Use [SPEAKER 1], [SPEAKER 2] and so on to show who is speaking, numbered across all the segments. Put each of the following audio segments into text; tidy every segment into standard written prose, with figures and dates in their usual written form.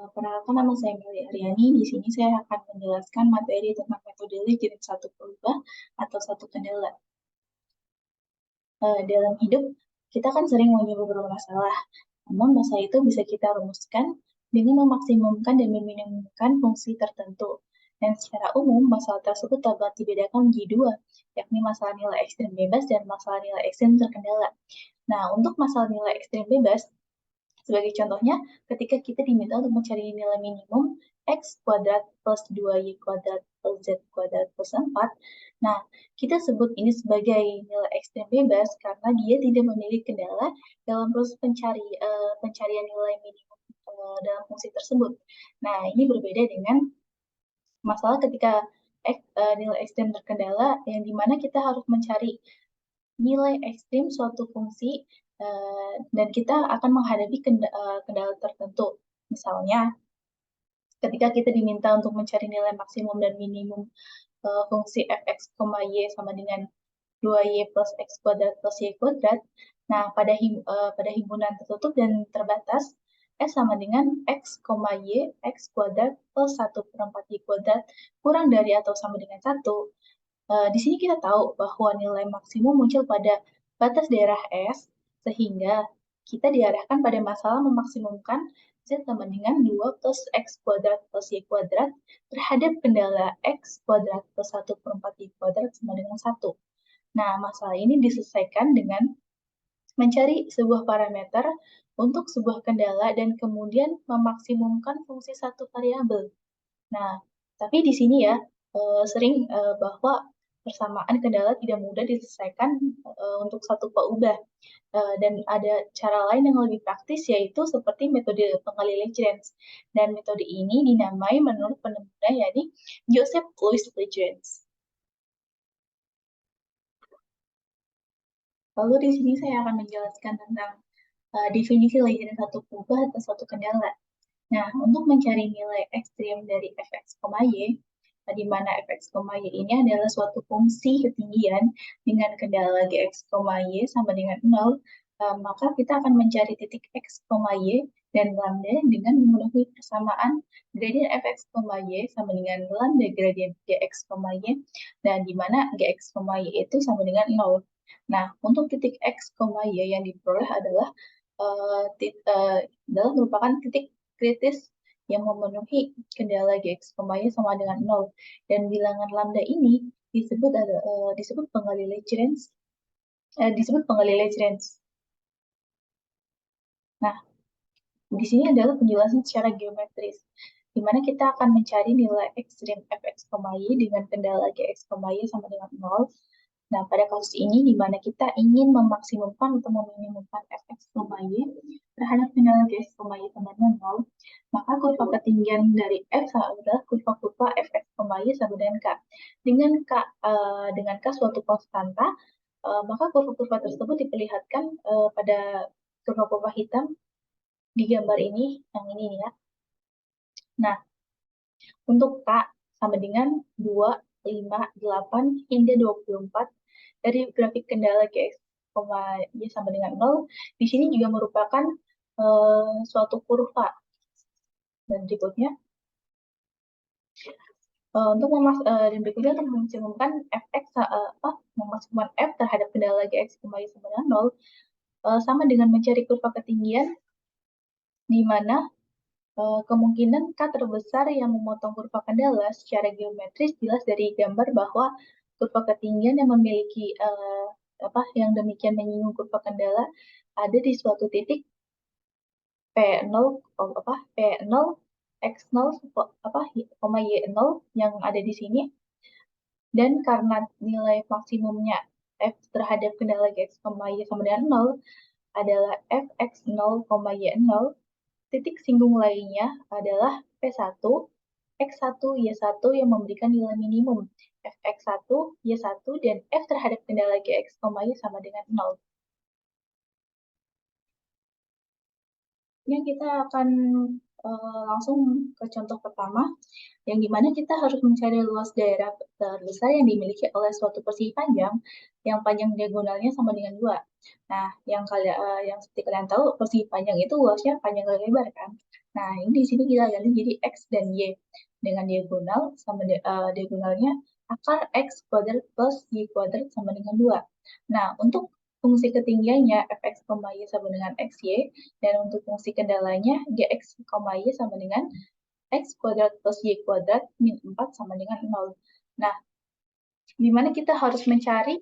[SPEAKER 1] Perkenalkan, nama saya Meli Aryani. Di sini saya akan menjelaskan materi tentang metode jilid satu perubahan atau satu kendala. Dalam hidup, kita kan sering mengalami beberapa masalah. Namun masalah itu bisa kita rumuskan dengan memaksimumkan dan meminimumkan fungsi tertentu. Dan secara umum, masalah tersebut dapat dibedakan menjadi dua, yakni masalah nilai ekstrim bebas dan masalah nilai ekstrim terkendala. Nah, untuk masalah nilai ekstrim bebas, sebagai contohnya, ketika kita diminta untuk mencari nilai minimum x kuadrat plus 2y kuadrat plus z kuadrat plus 4, nah, kita sebut ini sebagai nilai ekstrim bebas karena dia tidak memiliki kendala dalam proses pencarian nilai minimum dalam fungsi tersebut. Nah, ini berbeda dengan masalah ketika nilai ekstrim terkendala yang dimana kita harus mencari nilai ekstrim suatu fungsi dan kita akan menghadapi kendala tertentu. Misalnya, ketika kita diminta untuk mencari nilai maksimum dan minimum fungsi fx, y sama dengan 2y plus x kuadrat plus y kuadrat, nah pada himpunan tertutup dan terbatas, S sama dengan x, y, x kuadrat plus 1/4 y kuadrat kurang dari atau sama dengan 1. Di sini kita tahu bahwa nilai maksimum muncul pada batas daerah S, sehingga kita diarahkan pada masalah memaksimumkan Z sama dengan 2 plus X kuadrat plus Y kuadrat terhadap kendala X kuadrat plus 1/4 Y kuadrat sama dengan 1. Nah, masalah ini diselesaikan dengan mencari sebuah parameter untuk sebuah kendala dan kemudian memaksimumkan fungsi satu variabel. Nah, tapi di sini ya, sering bahwa persamaan kendala tidak mudah diselesaikan untuk satu peubah. Dan ada cara lain yang lebih praktis, yaitu seperti metode pengali Lagrange. Dan metode ini dinamai menurut penemunya, yakni Joseph Louis Lagrange. Lalu di sini saya akan menjelaskan tentang definisi Lagrange satu peubah atau satu kendala. Nah, untuk mencari nilai ekstrim dari fx, y, di mana fx, y ini adalah suatu fungsi ketinggian dengan kendala gx, y sama dengan 0, maka kita akan mencari titik x, y dan lambda dengan memenuhi persamaan gradien fx, y sama dengan lambda gradien gx, y, dan di mana gx, y itu sama dengan 0. Nah, untuk titik x, y yang diperoleh adalah merupakan titik kritis yang memenuhi kendala gx, y sama dengan 0. Dan bilangan lambda ini disebut pengali Lagrange. Nah, di sini adalah penjelasan secara geometris, di mana kita akan mencari nilai ekstrim fx, y dengan kendala gx, y sama dengan 0. Nah, pada kasus ini, di mana kita ingin memaksimumkan atau meminimumkan fx, y terhadap kendala gx, y sama dengan 0, maka kurva ketinggian dari f adalah kurva fx, y sama dengan k. Dengan k suatu konstanta, maka kurva-kurva tersebut diperlihatkan pada kurva-kurva hitam di gambar ini, yang ini ya. Nah, untuk K sama dengan 2, 5, 8, hingga 24 dari grafik kendala GX, Y sama dengan 0, di sini juga merupakan suatu kurva. Dan berikutnya, untuk memaksimumkan fx, memaksimumkan f terhadap kendala GX, Y sama dengan 0, sama dengan mencari kurva ketinggian, di mana kemungkinan K terbesar yang memotong kurva kendala secara geometris jelas dari gambar bahwa kurva ketinggian yang memiliki yang demikian menyinggung kurva kendala ada di suatu titik P0, P0, X0, Y0 yang ada di sini. Dan karena nilai maksimumnya F terhadap kendala X, Y sama dengan 0 adalah Fx0, Y0, titik singgung lainnya adalah P1, X1, Y1 yang memberikan nilai minimum Fx1, Y1, dan F terhadap kendala Gx, Y sama dengan 0. Yang kita akan langsung ke contoh pertama, yang dimana kita harus mencari luas daerah terbesar yang dimiliki oleh suatu persegi panjang yang panjang diagonalnya sama dengan 2. Nah, yang seperti kalian tahu, persegi panjang itu luasnya panjang kali lebar kan. Nah, ini di sini kita ganti jadi X dan Y dengan diagonal diagonalnya akar X kuadrat plus Y kuadrat sama dengan 2. Nah, untuk fungsi ketinggiannya fx, y sama dengan xy, dan untuk fungsi kendalanya gx, y sama dengan x kuadrat plus y kuadrat min 4 sama dengan 0. Nah, di mana kita harus mencari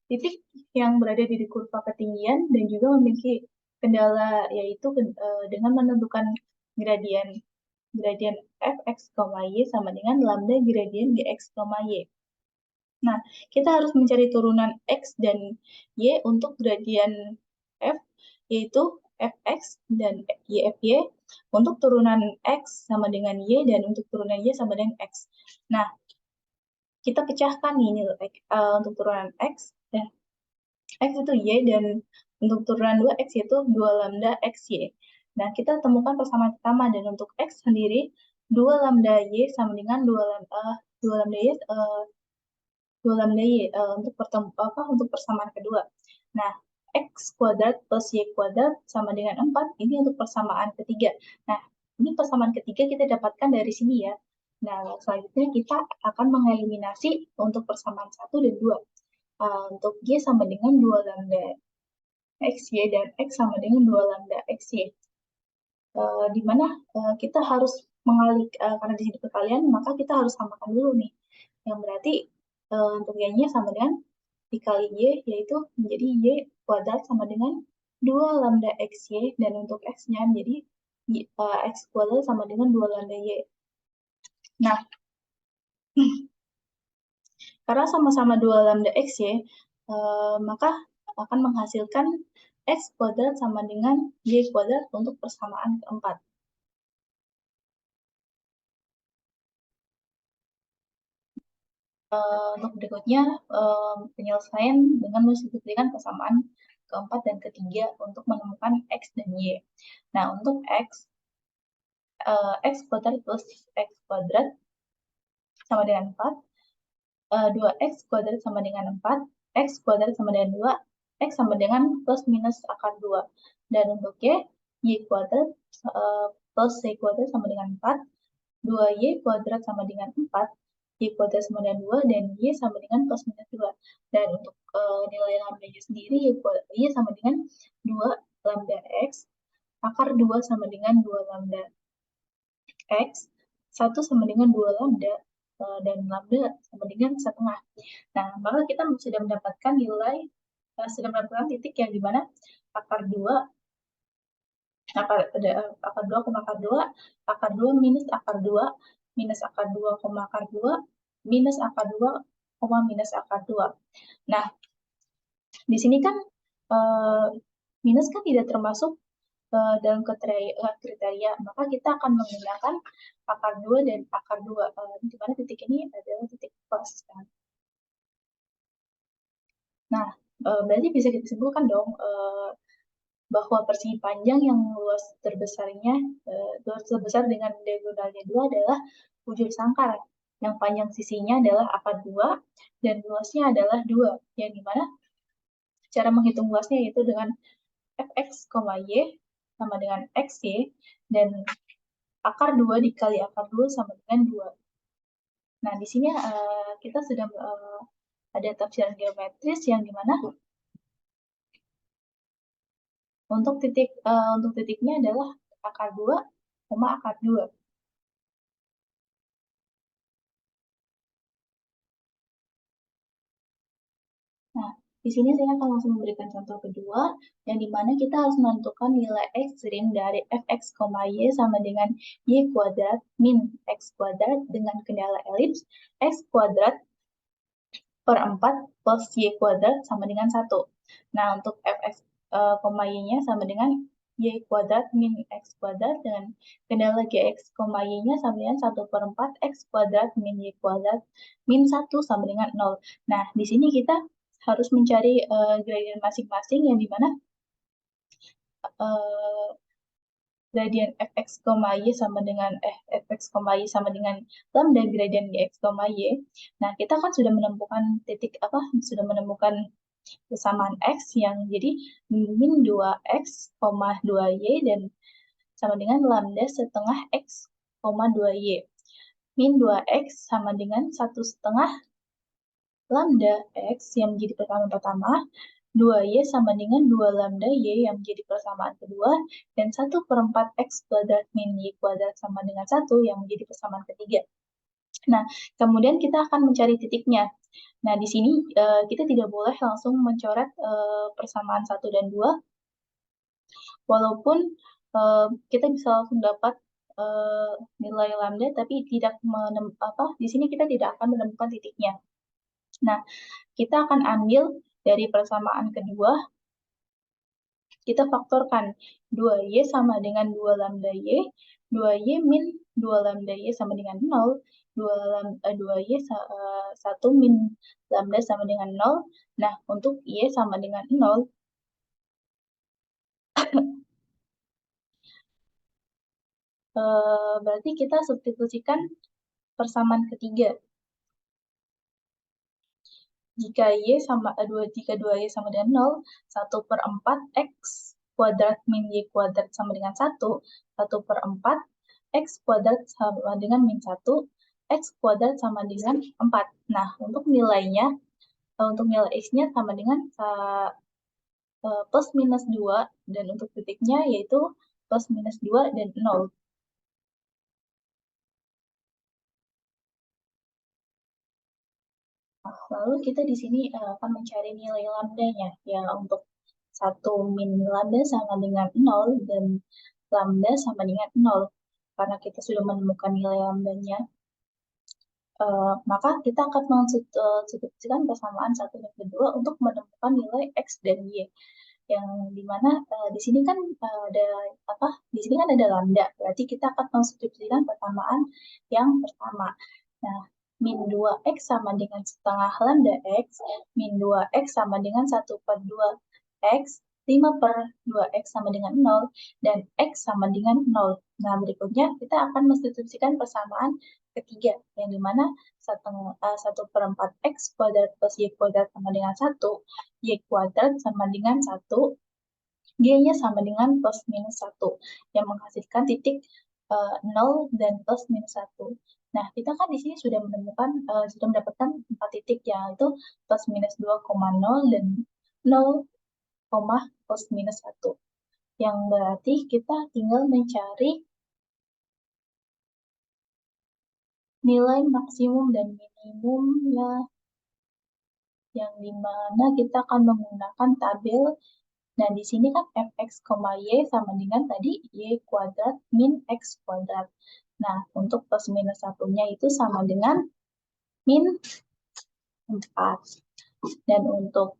[SPEAKER 1] titik yang berada di kurva ketinggian dan juga memiliki kendala, yaitu dengan menentukan gradien fx, y sama dengan lambda gradien gx, y. Nah, kita harus mencari turunan x dan y untuk gradien f, yaitu fx dan yfy, untuk turunan x sama dengan y dan untuk turunan y sama dengan x. Nah, kita pecahkan ini untuk turunan x, dan x itu y, dan untuk turunan 2x yaitu 2 lambda xy. Nah, kita temukan persamaan pertama, dan untuk x sendiri 2 lambda y sama dengan 2 lambda y untuk persamaan kedua. Nah, x kuadrat plus y kuadrat sama dengan 4, ini untuk persamaan ketiga. Nah, ini persamaan ketiga kita dapatkan dari sini ya. Nah, selanjutnya kita akan mengeliminasi untuk persamaan 1 dan 2. Untuk y sama dengan 2 lambda xy dan x sama dengan 2 lambda xy. Di mana kita harus karena di sini perkalian, maka kita harus samakan dulu nih. Yang berarti untuk y-nya sama dengan dikali y, yaitu menjadi y kuadrat sama dengan 2 lambda xy, dan untuk x-nya menjadi x kuadrat sama dengan 2 lambda y. Nah, karena sama-sama 2 lambda xy, maka akan menghasilkan x kuadrat sama dengan y kuadrat untuk persamaan keempat. Untuk berikutnya, penyelesaian dengan mensubstitusikan persamaan keempat dan ketiga untuk menemukan x dan y. Nah, untuk x kuadrat plus x kuadrat sama dengan 4, 2x kuadrat sama dengan 4, x kuadrat sama dengan 2, x sama dengan plus minus akar 2. Dan untuk y kuadrat plus y kuadrat sama dengan 4, 2y kuadrat sama dengan 4, y kuadrat sama dengan 2, dan y sama dengan plus minus 2. Dan untuk nilai lambda-nya sendiri, y sama dengan 2 lambda x, akar 2 sama dengan 2 lambda x, 1 sama dengan 2 lambda, dan lambda sama dengan 1/2. Nah, maka kita sudah mendapatkan titik yang dimana akar 2, akar 2, akar 2 minus akar 2, minus akar 2, akar 2, minus akar 2, minus akar 2. Nah, di sini kan minus kan tidak termasuk dalam kriteria, maka kita akan menggunakan akar 2 dan akar 2, di mana titik ini adalah titik pas kan. Nah, berarti bisa kita simpulkan dong bahwa persegi panjang yang luas terbesar dengan diagonalnya 2 adalah bujur sangkar, yang panjang sisinya adalah akar 2 dan luasnya adalah 2, yang dimana cara menghitung luasnya yaitu dengan fx, y sama dengan xy, dan akar 2 dikali akar 2 sama dengan 2. Nah, di sini kita sudah ada tafsiran geometris yang dimana untuk titiknya adalah akar 2, akar 2. Nah, di sini saya akan langsung memberikan contoh kedua, yang dimana kita harus menentukan nilai ekstrim dari fx, y sama dengan y kuadrat min x kuadrat dengan kendala elips x kuadrat per 4 plus y kuadrat sama dengan 1. Nah, untuk fx, y-nya sama dengan y kuadrat min x kuadrat dengan kendala gx, y-nya sama dengan 1 per 4 x kuadrat min y kuadrat min 1 sama dengan 0. Nah, di sini kita harus mencari gradien masing-masing, yang dimana gradien fx, y sama dengan fx, y sama dengan lambda gradien gx, y. Nah, kita kan sudah menemukan sudah menemukan kesamaan x yang jadi min 2x, 2y dan sama dengan lambda setengah x, 2y. Min 2x sama dengan 1 setengah lambda x yang menjadi persamaan pertama, 2y sama dengan 2 lambda y yang menjadi persamaan kedua, dan 1/4 x kuadrat min y kuadrat sama dengan 1 yang menjadi persamaan ketiga. Nah, kemudian kita akan mencari titiknya. Nah, di sini kita tidak boleh langsung mencoret persamaan 1 dan 2, walaupun kita bisa langsung dapat nilai lambda, tapi di sini kita tidak akan menemukan titiknya. Nah, kita akan ambil dari persamaan kedua, kita faktorkan 2y sama dengan 2 lambda y, 2y min 2 lambda y sama dengan 0, 2y 1 min lambda sama dengan 0. Nah, untuk y sama dengan 0, berarti kita substitusikan persamaan ketiga. Jika y sama 2y sama dengan 0, 1/4 x kuadrat min y kuadrat sama dengan 1, 1/4 x kuadrat sama dengan min 1, x kuadrat sama dengan 4. Nah, untuk nilainya, untuk nilai x-nya sama dengan plus minus 2, dan untuk titiknya yaitu plus minus 2 dan 0. Lalu kita di sini akan mencari nilai lambdanya, ya untuk 1 min lambda sama dengan 0 dan lambda sama dengan 0. Karena kita sudah menemukan nilai lambdanya, maka kita akan mensubstitusikan persamaan 1 dan kedua untuk menemukan nilai x dan y. Yang dimana di sini kan ada di sini kan ada lambda, berarti kita akan mensubstitusikan persamaan yang pertama. Nah, min 2x sama dengan setengah lambda x, min 2x sama dengan 1/2x, 5/2x sama dengan 0, dan x sama dengan 0. Nah, berikutnya kita akan mensubstitusikan persamaan ketiga, yang dimana 1/4 x kuadrat plus y kuadrat sama dengan 1, y kuadrat sama dengan 1, y-nya sama dengan plus minus 1, yang menghasilkan titik 0 dan plus minus 1. Nah, kita kan di sini sudah mendapatkan 4 titik, yaitu plus minus 2,0 dan 0, plus minus 1. Yang berarti kita tinggal mencari nilai maksimum dan minimumnya, yang dimana kita akan menggunakan tabel. Nah, di sini kan fx, y sama dengan tadi y kuadrat min x kuadrat. Nah, untuk plus minus satunya itu sama dengan min 4. Dan untuk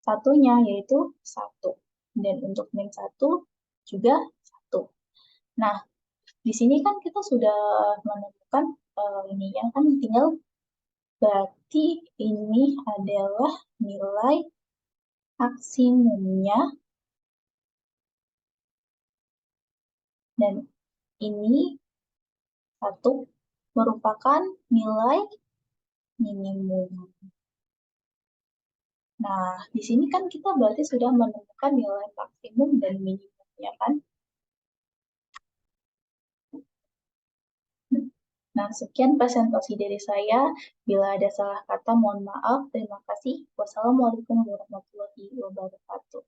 [SPEAKER 1] satunya yaitu 1. Dan untuk min 1 juga 1. Nah, di sini kan kita sudah menemukan ini yang kan tinggal, berarti ini adalah nilai maksimumnya, dan ini 1 merupakan nilai minimum. Nah, di sini kan kita berarti sudah menemukan nilai maksimum dan minimum, ya kan? Nah, sekian presentasi dari saya. Bila ada salah kata, mohon maaf. Terima kasih. Wassalamualaikum warahmatullahi wabarakatuh.